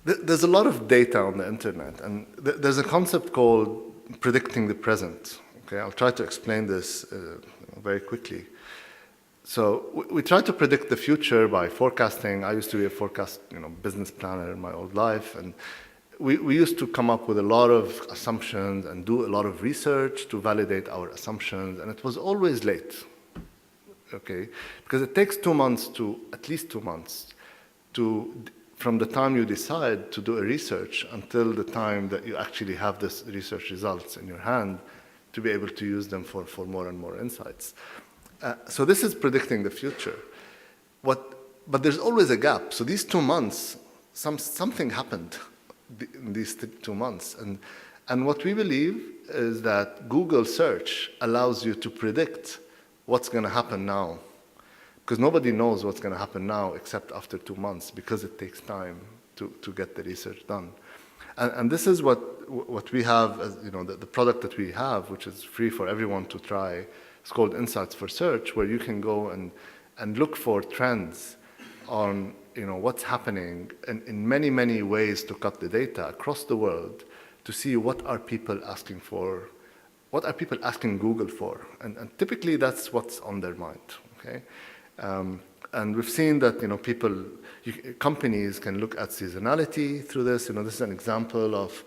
There's a lot of data on the internet, and there's a concept called predicting the present. Okay, I'll try to explain this very quickly. So we try to predict the future by forecasting. I used to be a business planner in my old life, and we used to come up with a lot of assumptions and do a lot of research to validate our assumptions, and it was always late. Okay, because it takes at least 2 months from the time you decide to do a research until the time that you actually have this research results in your hand to be able to use them for more and more insights. So this is predicting the future. But there's always a gap. So these 2 months, something happened in these 2 months. And what we believe is that Google search allows you to predict what's going to happen now. Because nobody knows what's going to happen now except after 2 months, because it takes time to get the research done. And this is what we have, as, the product that we have, which is free for everyone to try. It's called Insights for Search, where you can go and look for trends on what's happening in many, many ways to cut the data across the world to see what are people asking for, what are people asking Google for. And typically that's what's on their mind, okay? And we've seen that companies can look at seasonality through this. This is an example of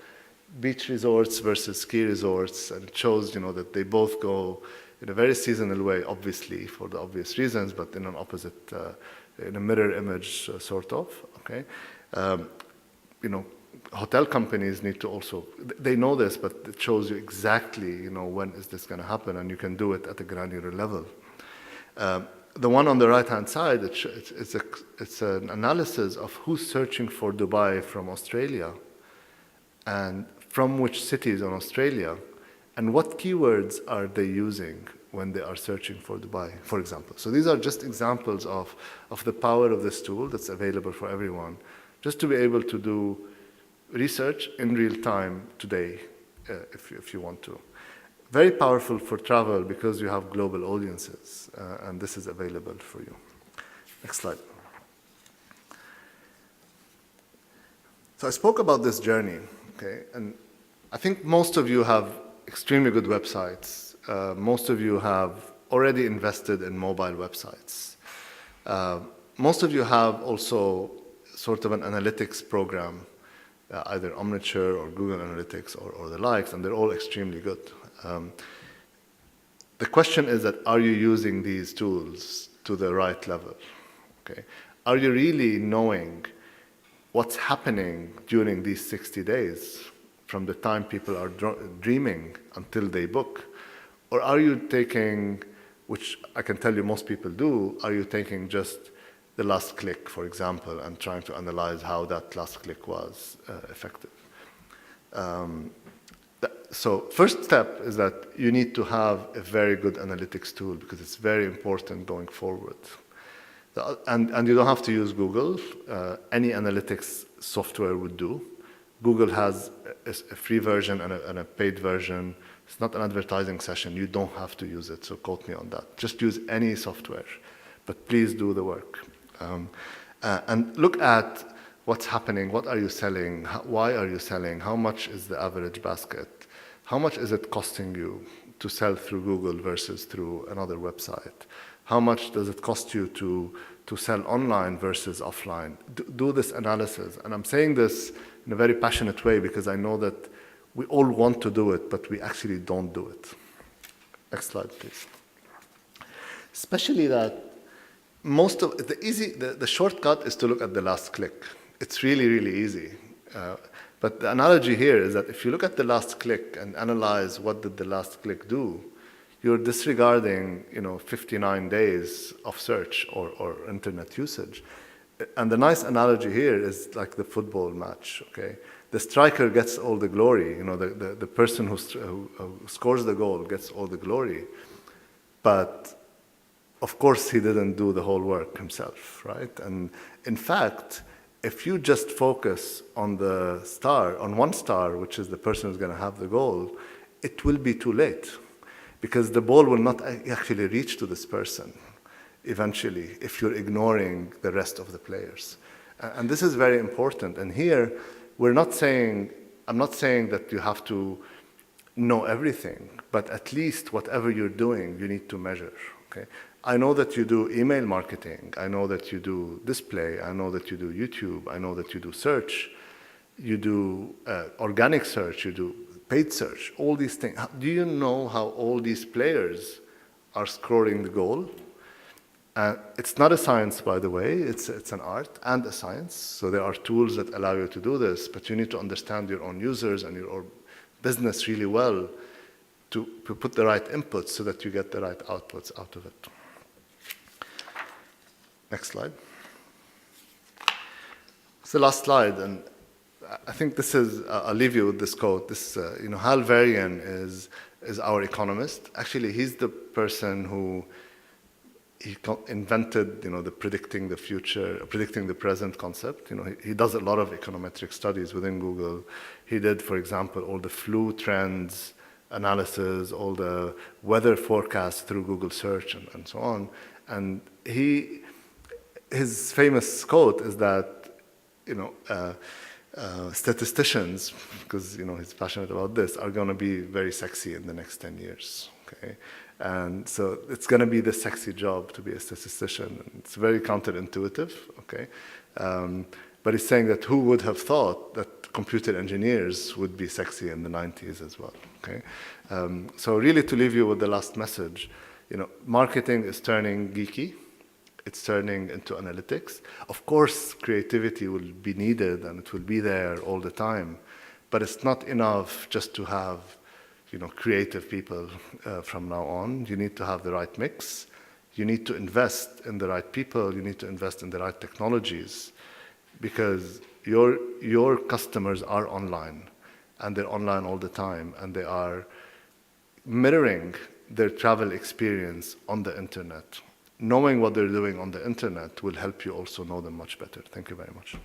beach resorts versus ski resorts, and it shows that they both go in a very seasonal way, obviously for the obvious reasons, but in an opposite, in a mirror image, sort of. Okay, hotel companies need to also, they know this, but it shows you exactly when is this going to happen, and you can do it at a granular level. The one on the right-hand side, it's an analysis of who's searching for Dubai from Australia, and from which cities in Australia, and what keywords are they using when they are searching for Dubai, for example. So these are just examples of the power of this tool that's available for everyone, just to be able to do research in real time today, if you want to. Very powerful for travel because you have global audiences, and this is available for you. Next slide. So I spoke about this journey, okay, and I think most of you have extremely good websites. Most of you have already invested in mobile websites. Most of you have also sort of an analytics program, either Omniture or Google Analytics or the likes, and they're all extremely good. The question is that, are you using these tools to the right level? Okay. Are you really knowing what's happening during these 60 days from the time people are dreaming until they book? Or are you taking, which I can tell you most people do, are you taking just the last click, for example, and trying to analyze how that last click was effective? So first step is that you need to have a very good analytics tool, because it's very important going forward. And you don't have to use Google. Any analytics software would do. Google has a free version and a paid version. It's not an advertising session. You don't have to use it, so quote me on that. Just use any software, but please do the work. And look at what's happening. What are you selling? Why are you selling? How much is the average basket? How much is it costing you to sell through Google versus through another website? How much does it cost you to sell online versus offline? Do this analysis. And I'm saying this in a very passionate way because I know that we all want to do it, but we actually don't do it. Next slide, please. Especially that most of the shortcut is to look at the last click. It's really, really easy. But the analogy here is that if you look at the last click and analyze what did the last click do, you're disregarding 59 days of search or internet usage. And the nice analogy here is like the football match, okay? The striker gets all the glory, the person who scores the goal gets all the glory. But of course he didn't do the whole work himself, right? And in fact, if you just focus on the star, on one star, which is the person who's going to have the goal, it will be too late, because the ball will not actually reach to this person eventually if you're ignoring the rest of the players. And this is very important. And here, I'm not saying that you have to know everything, but at least whatever you're doing, you need to measure, okay? I know that you do email marketing. I know that you do display. I know that you do YouTube. I know that you do search. You do organic search. You do paid search. All these things. Do you know how all these players are scoring the goal? It's not a science, by the way. It's an art and a science. So there are tools that allow you to do this, but you need to understand your own users and your own business really well to put the right inputs so that you get the right outputs out of it. Next slide. It's the last slide, and I think this is, I'll leave you with this quote. This, Hal Varian is our economist. Actually, he's the person who invented, the predicting the future, predicting the present concept. He does a lot of econometric studies within Google. He did, for example, all the flu trends analysis, all the weather forecasts through Google search and so on. And his famous quote is that, statisticians, because he's passionate about this, are going to be very sexy in the next 10 years. Okay, and so it's going to be the sexy job to be a statistician. It's very counterintuitive. Okay, but he's saying that who would have thought that computer engineers would be sexy in the 90s as well. Okay, so really to leave you with the last message, marketing is turning geeky. It's turning into analytics. Of course, creativity will be needed and it will be there all the time, but it's not enough just to have, creative people from now on. You need to have the right mix. You need to invest in the right people. You need to invest in the right technologies, because your customers are online, and they're online all the time, and they are mirroring their travel experience on the internet. Knowing what they're doing on the internet will help you also know them much better. Thank you very much.